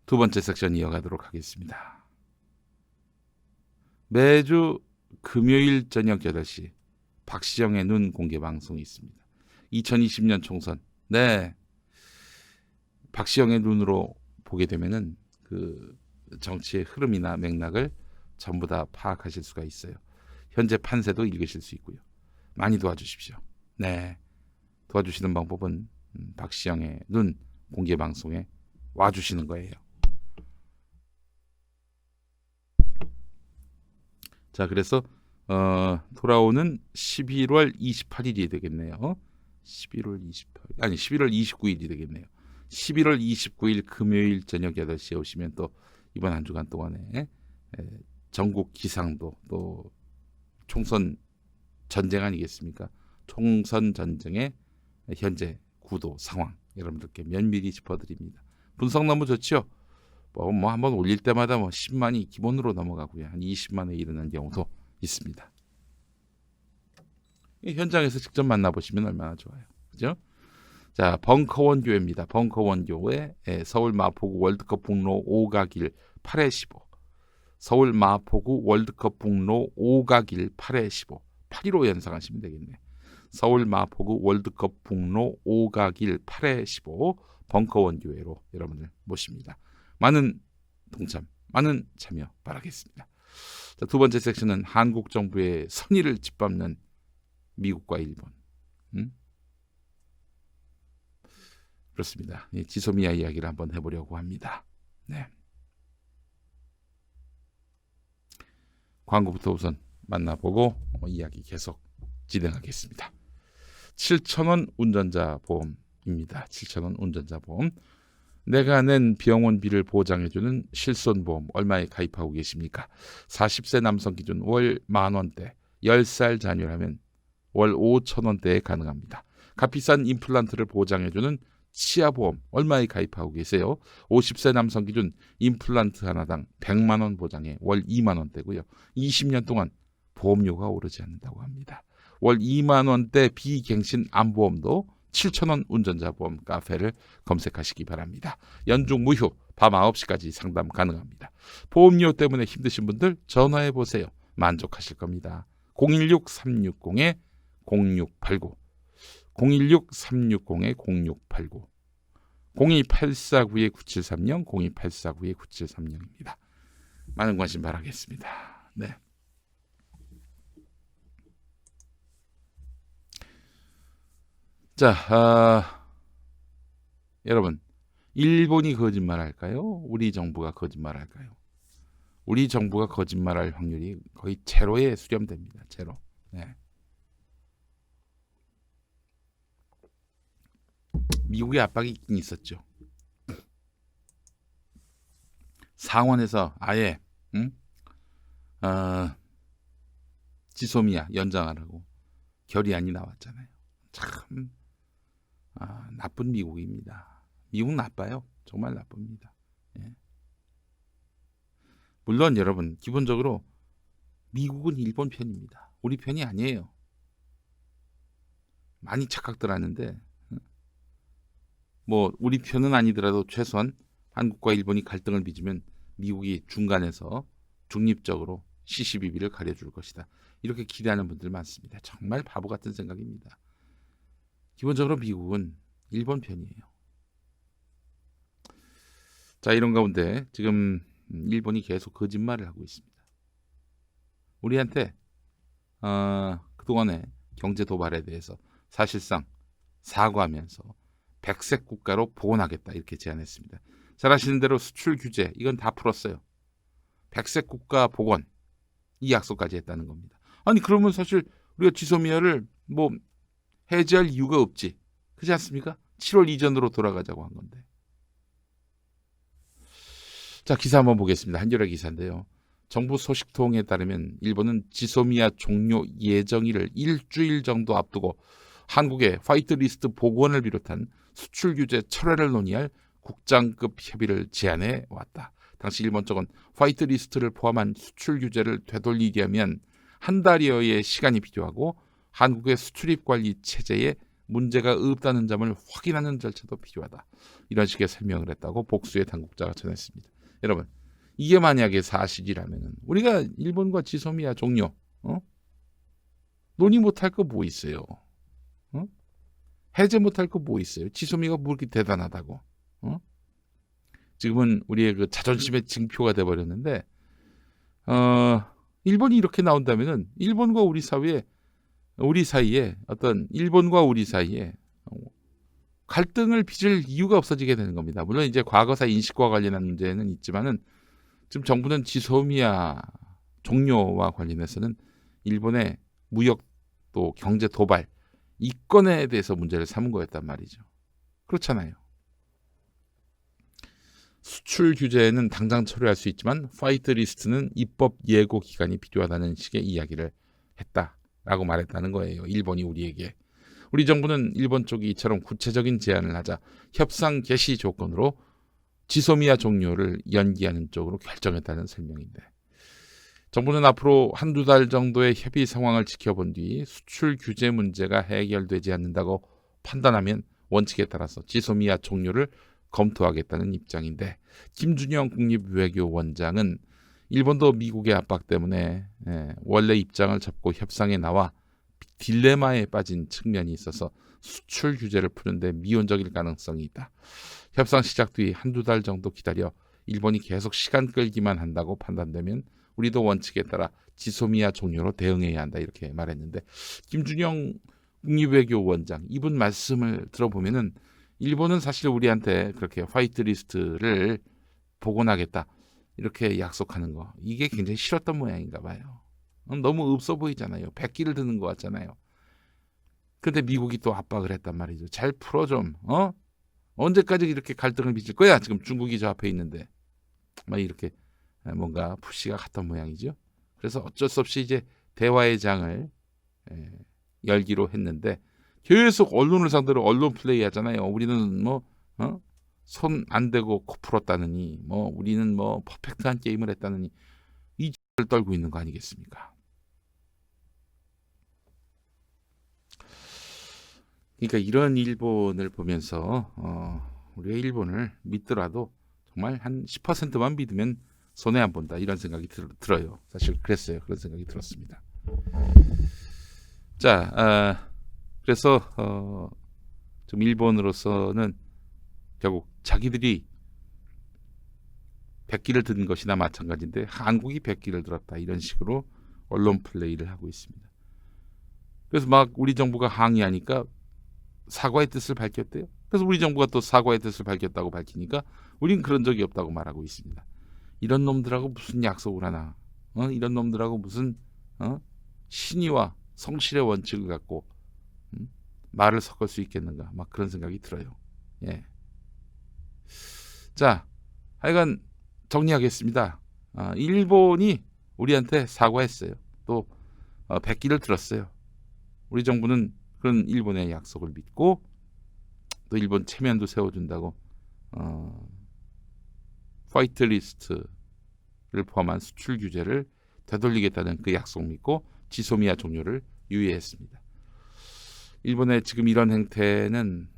두 번째 섹션 이어가도록 하겠습니다. 매주 금요일 저녁 8시 박시영의 눈 공개 방송이 있습니다. 2020년 총선. 네. 박시영의 눈으로 보게 되면은 그 정치의 흐름이나 맥락을 전부 다 파악하실 수가 있어요. 현재 판세도 읽으실 수 있고요. 많이 도와주십시오. 네. 도와주시는 방법은 박시영의 눈 공개 방송에 와주시는 거예요. 자, 그래서 돌아오는 11월 28일이 되겠네요. 11월 29일이 되겠네요. 11월 29일 금요일 저녁 8시에 오시면 또 이번 한 주간 동안에 전국 기상도 또 총선 전쟁 아니겠습니까? 총선 전쟁의 현재 구도 상황 여러분들께 면밀히 짚어드립니다. 분석 너무 좋죠? 뭐 한번 올릴 때마다 10만이 기본으로 넘어가고요. 한 20만에 이르는 경우도 있습니다. 현장에서 직접 만나보시면 얼마나 좋아요. 그죠? 자, 벙커원 교회입니다. 벙커원 교회 서울 마포구 월드컵 북로 5가길 8-15 서울 마포구 월드컵 북로 5가길 8-15 815 연상하시면 되겠네. 서울 마포구 월드컵 북로 5가길 8-15 벙커원 교회로 여러분을 모십니다. 많은 동참, 많은 참여 바라겠습니다. 자, 두 번째 섹션은 한국 정부의 선의를 짓밟는 미국과 일본. 그렇습니다. 지소미아 이야기를 한번 해보려고 합니다. 네. 광고부터 우선 만나보고 이야기 계속 진행하겠습니다. 7,000원 운전자 보험입니다. 7,000원 운전자 보험. 내가 낸 병원비를 보장해주는 실손보험 얼마에 가입하고 계십니까? 40세 남성 기준 월 10,000원대, 10살 자녀라면 월 5,000원대에 가능합니다. 값비싼 임플란트를 보장해주는 치아보험 얼마에 가입하고 계세요? 50세 남성 기준 임플란트 하나당 100만 원 보장에 월 2만 원대고요. 20년 동안 보험료가 오르지 않는다고 합니다. 월 2만 원대 비갱신 암보험도 7,000원 운전자 보험 카페를 검색하시기 바랍니다. 연중 무휴 밤 9시까지 상담 가능합니다. 보험료 때문에 힘드신 분들 전화해 보세요. 만족하실 겁니다. 016-360-0689 016-360-0689 02849-9730 02849-9730입니다. 많은 관심 바라겠습니다. 네. 자, 여러분, 일본이 거짓말할까요? 우리 정부가 거짓말할까요? 우리 정부가 거짓말할 확률이 거의 제로에 수렴됩니다. 제로. 네. 미국의 압박이 있긴 있었죠. 상원에서 아예 지소미아 연장하라고 결의안이 나왔잖아요. 참 나쁜 미국입니다. 미국 나빠요. 정말 나쁩니다. 예. 물론 여러분 기본적으로 미국은 일본 편입니다. 우리 편이 아니에요. 많이 착각들 하는데 뭐 우리 편은 아니더라도 최소한 한국과 일본이 갈등을 빚으면 미국이 중간에서 중립적으로 CCBB를 가려줄 것이다. 이렇게 기대하는 분들 많습니다. 정말 바보 같은 생각입니다. 기본적으로 미국은 일본 편이에요. 자, 이런 가운데 지금 일본이 계속 거짓말을 하고 있습니다. 우리한테 그동안의 경제 도발에 대해서 사실상 사과하면서 백색 국가로 복원하겠다 이렇게 제안했습니다. 잘 아시는 대로 수출 규제 이건 다 풀었어요. 백색 국가 복원 이 약속까지 했다는 겁니다. 아니 그러면 사실 우리가 지소미아를 뭐 해제할 이유가 없지. 그렇지 않습니까? 7월 이전으로 돌아가자고 한 건데. 자, 기사 한번 보겠습니다. 한겨레 기사인데요. 정부 소식통에 따르면 일본은 지소미아 종료 예정일을 일주일 정도 앞두고 한국의 화이트리스트 복원을 비롯한 수출 규제 철회를 논의할 국장급 협의를 제안해 왔다. 당시 일본 쪽은 화이트리스트를 포함한 수출 규제를 되돌리려면 한 달여의 시간이 필요하고 한국의 수출입 관리 체제에 문제가 없다는 점을 확인하는 절차도 필요하다. 이런 식의 설명을 했다고 복수의 당국자가 전했습니다. 여러분, 이게 만약에 사실이라면 우리가 일본과 지소미아 종료 논의 못할 거 뭐 있어요? 해제 못할 거 뭐 있어요? 지소미아가 뭐 그렇게 대단하다고? 지금은 우리의 그 자존심의 징표가 돼버렸는데 일본이 이렇게 나온다면은 일본과 우리 사이에 어떤 일본과 우리 사이에 갈등을 빚을 이유가 없어지게 되는 겁니다. 물론 이제 과거사 인식과 관련한 문제는 있지만은 지금 정부는 지소미아 종료와 관련해서는 일본의 무역 또 경제 도발 이 건에 대해서 문제를 삼은 거였단 말이죠. 그렇잖아요. 수출 규제는 당장 처리할 수 있지만 화이트 리스트는 입법 예고 기간이 필요하다는 식의 이야기를 했다라고 말했다는 거예요. 일본이 우리에게. 우리 정부는 일본 쪽이 이처럼 구체적인 제안을 하자 협상 개시 조건으로 지소미아 종료를 연기하는 쪽으로 결정했다는 설명인데, 정부는 앞으로 한두 달 정도의 협의 상황을 지켜본 뒤 수출 규제 문제가 해결되지 않는다고 판단하면 원칙에 따라서 지소미아 종료를 검토하겠다는 입장인데, 김준영 국립외교원장은 일본도 미국의 압박 때문에 원래 입장을 접고 협상에 나와 딜레마에 빠진 측면이 있어서 수출 규제를 푸는데 미온적일 가능성이 있다. 협상 시작 뒤 한두 달 정도 기다려 일본이 계속 시간 끌기만 한다고 판단되면 우리도 원칙에 따라 지소미아 종료로 대응해야 한다, 이렇게 말했는데, 김준영 국립외교원장 이분 말씀을 들어보면은 일본은 사실 우리한테 그렇게 화이트리스트를 복원하겠다 이렇게 약속하는 거, 이게 굉장히 싫었던 모양인가 봐요. 너무 없어 보이잖아요. 백기를 드는 것 같잖아요. 근데 미국이 또 압박을 했단 말이죠. 잘 풀어 좀. 언제까지 이렇게 갈등을 빚을 거야? 지금 중국이 저 앞에 있는데. 막 이렇게 뭔가 푸시가 갔던 모양이죠. 그래서 어쩔 수 없이 이제 대화의 장을 열기로 했는데, 계속 언론을 상대로 언론 플레이 하잖아요. 우리는 뭐 손 안 대고 코 풀었다느니, 뭐 우리는 뭐 퍼펙트한 게임을 했다느니, 이 X를 떨고 있는 거 아니겠습니까? 그러니까 이런 일본을 보면서 우리가 일본을 믿더라도 정말 한 10%만 믿으면 손해 안 본다, 이런 생각이 들어요. 사실 그랬어요. 그런 생각이 들었습니다. 자, 그래서 좀 일본으로서는 결국 자기들이 백기를 든 것이나 마찬가지인데 한국이 백기를 들었다, 이런 식으로 언론 플레이를 하고 있습니다. 그래서 막 우리 정부가 항의하니까 사과의 뜻을 밝혔대요. 그래서 우리 정부가 또 사과의 뜻을 밝혔다고 밝히니까 우린 그런 적이 없다고 말하고 있습니다. 이런 놈들하고 무슨 약속을 하나, 이런 놈들하고 무슨 신의와 성실의 원칙을 갖고 말을 섞을 수 있겠는가, 막 그런 생각이 들어요. 예. 자, 하여간 정리하겠습니다. 일본이 우리한테 사과했어요. 또 백기를 들었어요. 우리 정부는 그런 일본의 약속을 믿고 또 일본 체면도 세워준다고 화이트리스트를 포함한 수출 규제를 되돌리겠다는 그 약속 믿고 지소미아 종료를 유예했습니다. 일본의 지금 이런 행태는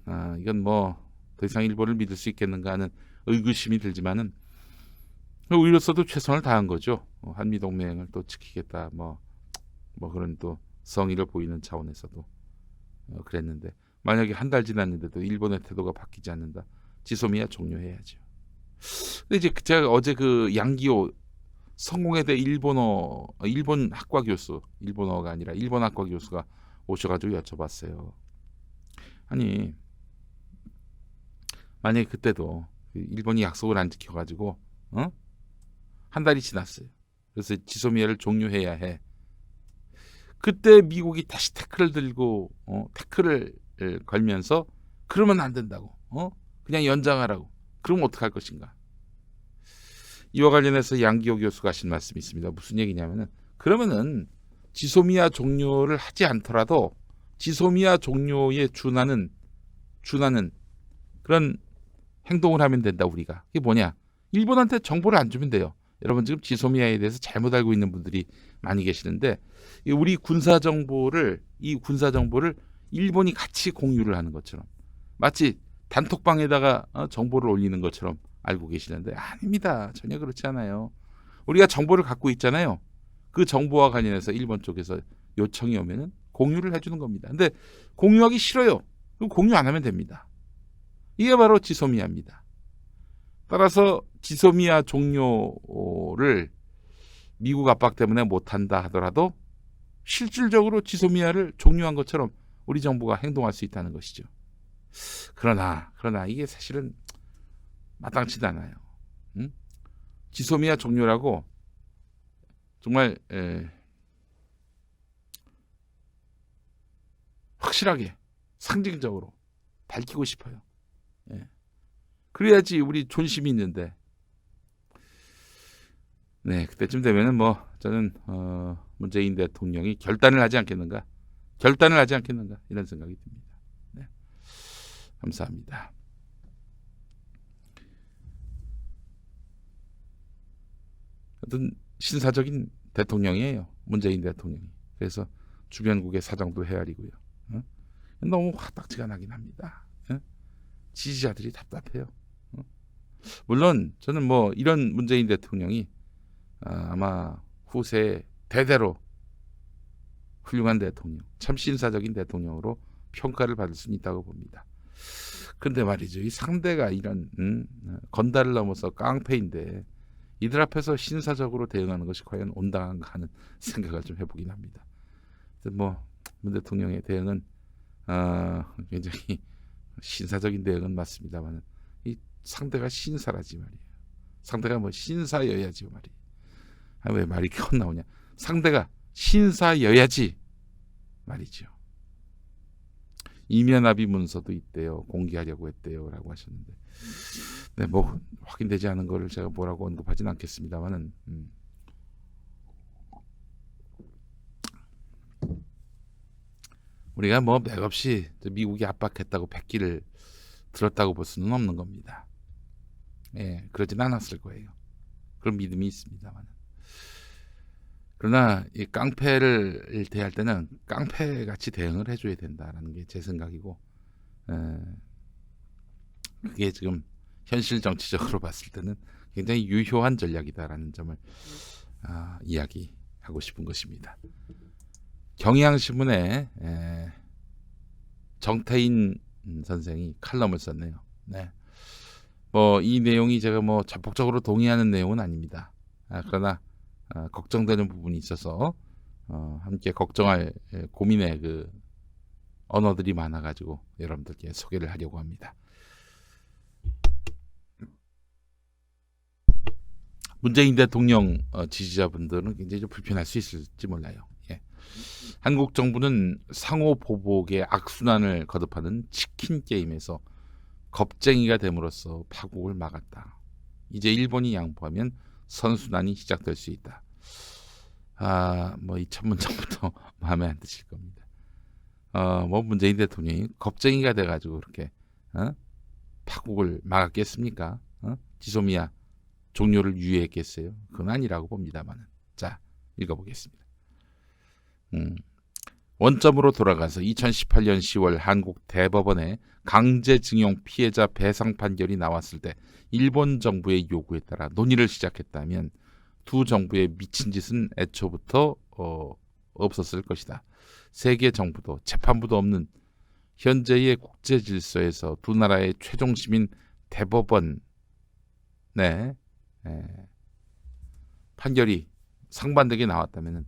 이건 뭐 더 이상 일본을 믿을 수 있겠는가 하는 의구심이 들지만은 우리로서도 최선을 다한 거죠. 한미 동맹을 또 지키겠다, 뭐 그런 또 성의를 보이는 차원에서도 그랬는데, 만약에 한 달 지났는데도 일본의 태도가 바뀌지 않는다, 지소미아 종료해야죠. 근데 이제 제가 어제 그 양기호 성공회대 일본 학과 교수, 일본어가 아니라 일본 학과 교수가 오셔가지고 여쭤봤어요. 아니, 만약에 그때도 일본이 약속을 안 지켜가지고 한 달이 지났어요. 그래서 지소미아를 종료해야 해. 그때 미국이 다시 태클을 들고 태클을 걸면서 그러면 안 된다고, 그냥 연장하라고, 그럼 어떡할 것인가. 이와 관련해서 양기호 교수가 하신 말씀이 있습니다. 무슨 얘기냐면은, 그러면은 지소미아 종료를 하지 않더라도 지소미아 종료에 준하는 그런 행동을 하면 된다, 우리가. 이게 뭐냐? 일본한테 정보를 안 주면 돼요. 여러분 지금 지소미아에 대해서 잘못 알고 있는 분들이 많이 계시는데, 우리 군사 정보를 일본이 같이 공유를 하는 것처럼 마치 단톡방에다가 정보를 올리는 것처럼 알고 계시는데 아닙니다. 전혀 그렇지 않아요. 우리가 정보를 갖고 있잖아요. 그 정보와 관련해서 일본 쪽에서 요청이 오면은 공유를 해주는 겁니다. 근데 공유하기 싫어요. 그럼 공유 안 하면 됩니다. 이게 바로 지소미아입니다. 따라서 지소미아 종료를 미국 압박 때문에 못한다 하더라도 실질적으로 지소미아를 종료한 것처럼 우리 정부가 행동할 수 있다는 것이죠. 그러나 이게 사실은 마땅치도 않아요. 지소미아 종료라고 정말 확실하게 상징적으로 밝히고 싶어요. 예. 그래야지 우리 존심이 있는데. 네, 그때쯤 되면은 뭐 저는 문재인 대통령이 결단을 하지 않겠는가 이런 생각이 듭니다. 네. 감사합니다. 어떤 신사적인 대통령이에요. 문재인 대통령이. 그래서 주변국의 사정도 헤아리고요. 너무 화딱지가 나긴 합니다. 지지자들이 답답해요. 물론 저는 뭐 이런 문재인 대통령이 아마 후세 대대로 훌륭한 대통령, 참 신사적인 대통령으로 평가를 받을 수는 있다고 봅니다. 근데 말이죠, 이 상대가 이런 건달을 넘어서 깡패인데 이들 앞에서 신사적으로 대응하는 것이 과연 온당한가 하는 생각을 좀 해보긴 합니다. 뭐 문 대통령의 대응은 굉장히 신사적인 대응은 맞습니다만 이 상대가 신사라지 말이에요. 상대가 뭐 신사여야지 말이에요. 왜 말이 이렇게 헛나오냐? 상대가 신사여야지 말이죠. 이면합의 문서도 있대요. 공개하려고 했대요라고 하셨는데, 네, 뭐 확인되지 않은 거를 제가 뭐라고 언급하진 않겠습니다만은, 우리가 뭐 맥없이 미국이 압박했다고 백기를 들었다고 볼 수는 없는 겁니다. 예, 그러진 않았을 거예요. 그런 믿음이 있습니다만. 그러나 이 깡패를 대할 때는 깡패같이 대응을 해줘야 된다라는 게 제 생각이고, 그게 지금 현실 정치적으로 봤을 때는 굉장히 유효한 전략이다라는 점을 이야기하고 싶은 것입니다. 경향신문에 정태인 선생이 칼럼을 썼네요. 네. 뭐 이 내용이 제가 뭐 전폭적으로 동의하는 내용은 아닙니다. 그러나 걱정되는 부분이 있어서 함께 걱정할 고민의 그 언어들이 많아가지고 여러분들께 소개를 하려고 합니다. 문재인 대통령 지지자분들은 굉장히 좀 불편할 수 있을지 몰라요. 예. 한국 정부는 상호 보복의 악순환을 거듭하는 치킨 게임에서 겁쟁이가 됨으로써 파국을 막았다. 이제 일본이 양보하면 선순환이 시작될 수 있다. 뭐 이 첫 문장부터 마음에 안 드실 겁니다. 뭐 문재인 대통령이 겁쟁이가 돼가지고 그렇게 파국을 막았겠습니까? 지소미아 종료를 유예했겠어요? 그건 아니라고 봅니다만은. 자, 읽어보겠습니다. 원점으로 돌아가서 2018년 10월 한국 대법원에 강제징용 피해자 배상 판결이 나왔을 때 일본 정부의 요구에 따라 논의를 시작했다면 두 정부의 미친 짓은 애초부터 없었을 것이다. 세계 정부도 재판부도 없는 현재의 국제 질서에서 두 나라의 최종 시민 대법원 판결이 상반되게 나왔다면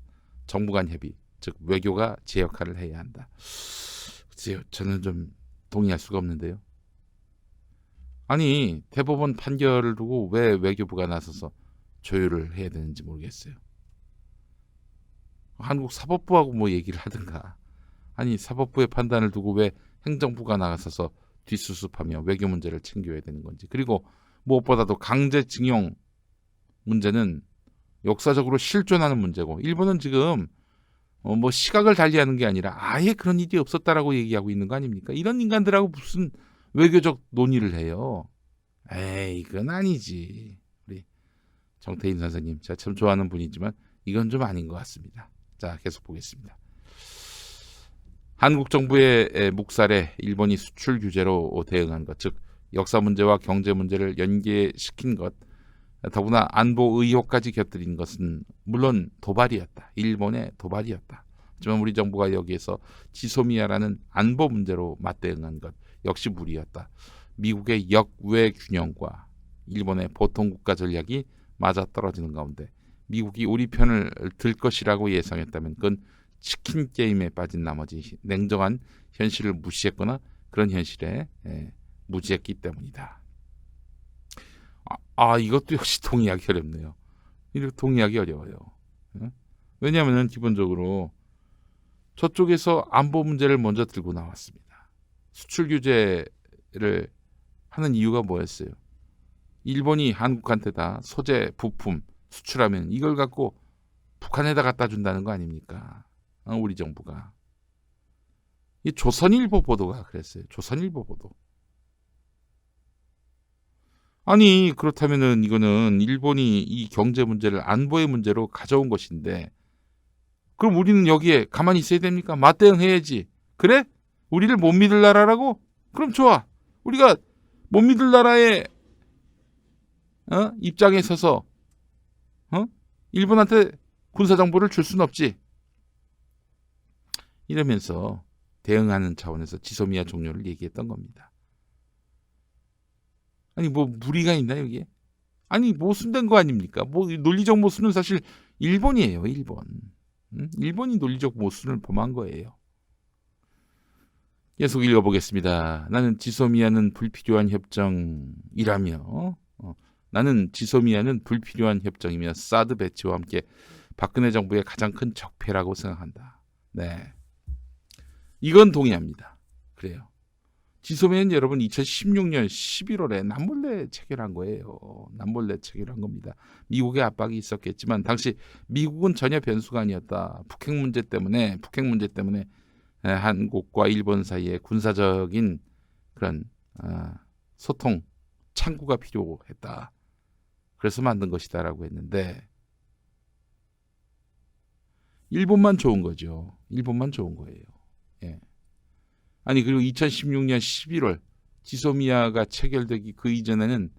정부 간 협의, 즉 외교가 제 역할을 해야 한다. 글쎄요, 저는 좀 동의할 수가 없는데요. 아니, 대법원 판결을 두고 왜 외교부가 나서서 조율을 해야 되는지 모르겠어요. 한국 사법부하고 뭐 얘기를 하든가. 아니, 사법부의 판단을 두고 왜 행정부가 나서서 뒷수습하며 외교 문제를 챙겨야 되는 건지. 그리고 무엇보다도 강제징용 문제는 역사적으로 실존하는 문제고, 일본은 지금 뭐 시각을 달리하는 게 아니라 아예 그런 일이 없었다라고 얘기하고 있는 거 아닙니까? 이런 인간들하고 무슨 외교적 논의를 해요? 에이, 이건 아니지. 우리 정태인 선생님, 제가 참 좋아하는 분이지만 이건 좀 아닌 것 같습니다. 자, 계속 보겠습니다. 한국 정부의 묵살에 일본이 수출 규제로 대응한 것, 즉 역사 문제와 경제 문제를 연계시킨 것, 더구나 안보 의혹까지 곁들인 것은 물론 도발이었다. 일본의 도발이었다. 하지만 우리 정부가 여기에서 지소미아라는 안보 문제로 맞대응한 것 역시 무리였다. 미국의 역외 균형과 일본의 보통 국가 전략이 맞아떨어지는 가운데 미국이 우리 편을 들 것이라고 예상했다면 그건 치킨 게임에 빠진 나머지 냉정한 현실을 무시했거나 그런 현실에 무지했기 때문이다. 이것도 역시 동의하기 어렵네요. 이렇게 동의하기 어려워요. 왜냐하면 기본적으로 저쪽에서 안보 문제를 먼저 들고 나왔습니다. 수출 규제를 하는 이유가 뭐였어요? 일본이 한국한테다 소재, 부품 수출하면 이걸 갖고 북한에다 갖다 준다는 거 아닙니까? 우리 정부가. 이 조선일보 보도가 그랬어요. 조선일보 보도. 아니 그렇다면은 이거는 일본이 이 경제 문제를 안보의 문제로 가져온 것인데 그럼 우리는 여기에 가만히 있어야 됩니까? 맞대응해야지. 그래? 우리를 못 믿을 나라라고? 그럼 좋아. 우리가 못 믿을 나라의 입장에 서서 일본한테 군사정보를 줄 수는 없지. 이러면서 대응하는 차원에서 지소미아 종료를 얘기했던 겁니다. 아니 뭐 무리가 있나 여기에? 아니 모순된 거 아닙니까? 뭐 논리적 모순은 사실 일본이에요. 일본. 일본이 논리적 모순을 범한 거예요. 계속 읽어보겠습니다. 나는 지소미아는 불필요한 협정이라며 나는 지소미아는 불필요한 협정이며 사드 배치와 함께 박근혜 정부의 가장 큰 적폐라고 생각한다. 네, 이건 동의합니다. 그래요. 지소미아는 여러분 2016년 11월에 남몰래 체결한 거예요. 남몰래 체결한 겁니다. 미국의 압박이 있었겠지만 당시 미국은 전혀 변수가 아니었다. 북핵 문제 때문에 한국과 일본 사이에 군사적인 그런 소통 창구가 필요했다. 그래서 만든 것이다라고 했는데 일본만 좋은 거죠. 일본만 좋은 거예요. 예. 아니 그리고 2016년 11월 지소미아가 체결되기 그 이전에는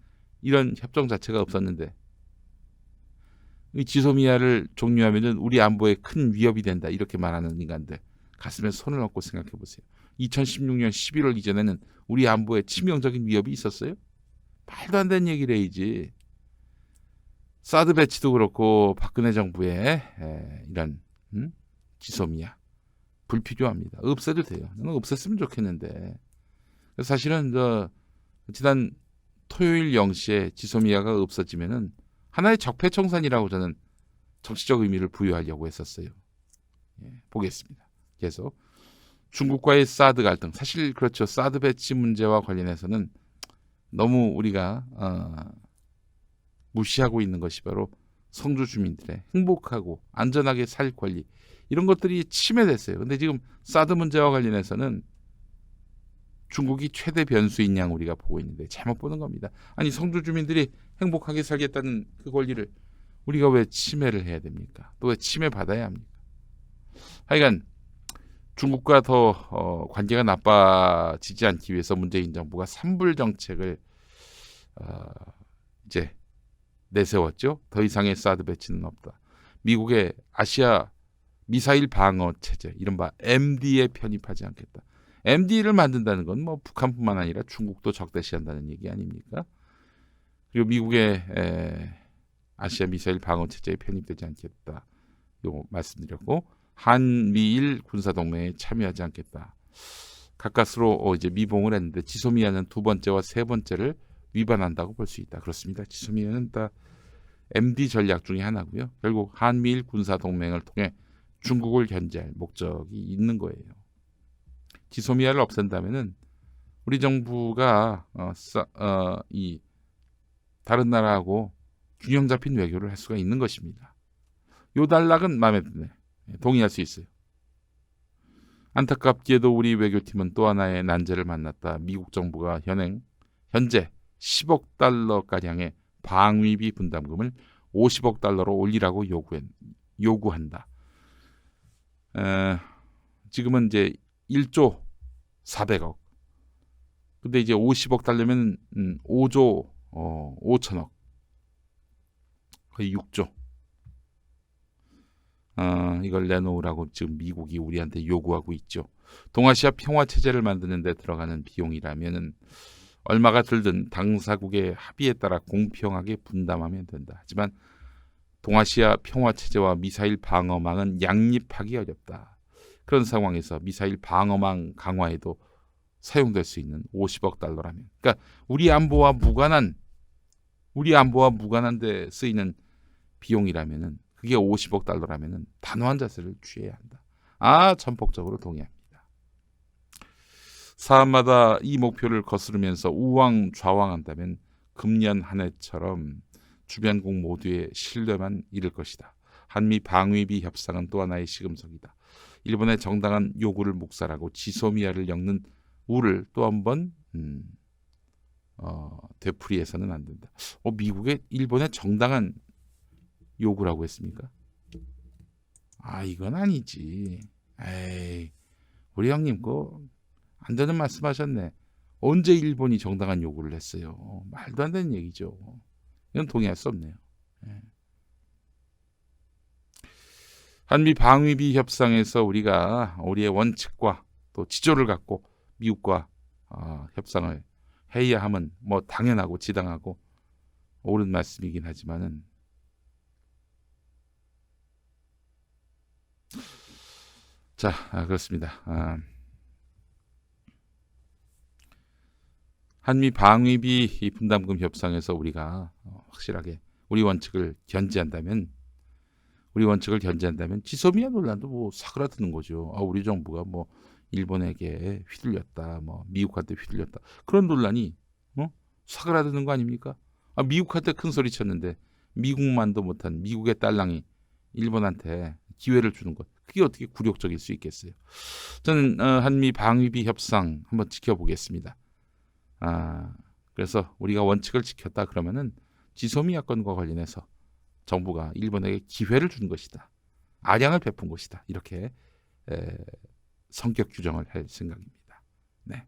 이런 협정 자체가 없었는데 이 지소미아를 종료하면은 우리 안보에 큰 위협이 된다 이렇게 말하는 인간들 가슴에 손을 얹고 생각해 보세요. 2016년 11월 이전에는 우리 안보에 치명적인 위협이 있었어요? 말도 안 되는 얘기를 해야지. 사드 배치도 그렇고 박근혜 정부의 이런 지소미아 불필요합니다. 없애도 돼요. 저는 없앴으면 좋겠는데 사실은 지난 토요일 0시에 지소미아가 없어지면은 하나의 적폐청산이라고 저는 정치적 의미를 부여하려고 했었어요. 보겠습니다. 계속 중국과의 사드 갈등 사실 그렇죠. 사드 배치 문제와 관련해서는 너무 우리가 무시하고 있는 것이 바로 성주 주민들의 행복하고 안전하게 살 권리 이런 것들이 침해됐어요. 근데 지금 사드 문제와 관련해서는 중국이 최대 변수인 양 우리가 보고 있는데 잘못 보는 겁니다. 아니 성주 주민들이 행복하게 살겠다는 그 권리를 우리가 왜 침해를 해야 됩니까? 또 왜 침해받아야 합니까? 하여간 중국과 더 관계가 나빠지지 않기 위해서 문재인 정부가 산불 정책을 이제 내세웠죠. 더 이상의 사드 배치는 없다. 미국의 아시아 미사일 방어 체제 이른바 MD에 편입하지 않겠다. MD를 만든다는 건 뭐 북한뿐만 아니라 중국도 적대시한다는 얘기 아닙니까? 그리고 미국의 아시아 미사일 방어 체제에 편입되지 않겠다. 요 말씀드렸고 한미일 군사동맹에 참여하지 않겠다. 가까스로 이제 미봉을 했는데 지소미아는 두 번째와 세 번째를 위반한다고 볼 수 있다. 그렇습니다. 지소미아는 다 MD 전략 중에 하나고요. 결국 한미일 군사동맹을 통해 중국을 견제할 목적이 있는 거예요. 지소미아를 없앤다면은 우리 정부가 이 다른 나라하고 균형 잡힌 외교를 할 수가 있는 것입니다. 요 단락은 마음에 드네. 동의할 수 있어요. 안타깝게도 우리 외교팀은 또 하나의 난제를 만났다. 미국 정부가 현재 10억 달러가량의 방위비 분담금을 50억 달러로 올리라고 요구한다. 지금은 이제 1조 400억. 근데 이제 50억 달려면 5조 5천억. 거의 6조. 이걸 내놓으라고 지금 미국이 우리한테 요구하고 있죠. 동아시아 평화 체제를 만드는 데 들어가는 비용이라면은 얼마가 들든 당사국의 합의에 따라 공평하게 분담하면 된다. 하지만 동아시아 평화 체제와 미사일 방어망은 양립하기 어렵다. 그런 상황에서 미사일 방어망 강화에도 사용될 수 있는 50억 달러라면, 그러니까 우리 안보와 무관한 데 쓰이는 비용이라면은, 그게 50억 달러라면은 단호한 자세를 취해야 한다. 전폭적으로 동의합니다. 사안마다 이 목표를 거스르면서 우왕좌왕한다면 금년 한 해처럼 주변국 모두의 신뢰만 잃을 것이다. 한미 방위비 협상은 또 하나의 시금석이다. 일본의 정당한 요구를 묵살하고 지소미아를 엮는 우를 또 한번 되풀이해서는 안 된다. 미국의 일본의 정당한 요구라고 했습니까? 이건 아니지. 에이, 우리 형님 안 되는 말씀하셨네. 언제 일본이 정당한 요구를 했어요? 말도 안 되는 얘기죠. 이건 동의할 수 없네요. 한미 방위비 협상에서 우리가 우리의 원칙과 또 지조를 갖고 미국과 협상을 해야 함은 뭐 당연하고 지당하고 옳은 말씀이긴 하지만은 그렇습니다. 한미 방위비 분담금 협상에서 우리가 확실하게 우리 원칙을 견지한다면 지소미아 논란도 뭐 사그라드는 거죠. 우리 정부가 뭐 일본에게 휘둘렸다, 뭐 미국한테 휘둘렸다, 그런 논란이 사그라드는 거 아닙니까? 미국한테 큰 소리 쳤는데 미국만도 못한 미국의 딸랑이 일본한테 기회를 주는 것, 그게 어떻게 굴욕적일 수 있겠어요? 저는 한미 방위비 협상 한번 지켜보겠습니다. 그래서 우리가 원칙을 지켰다 그러면은 지소미아 건과 관련해서 정부가 일본에게 기회를 준 것이다, 아량을 베푼 것이다, 이렇게 성격 규정을 할 생각입니다. 네.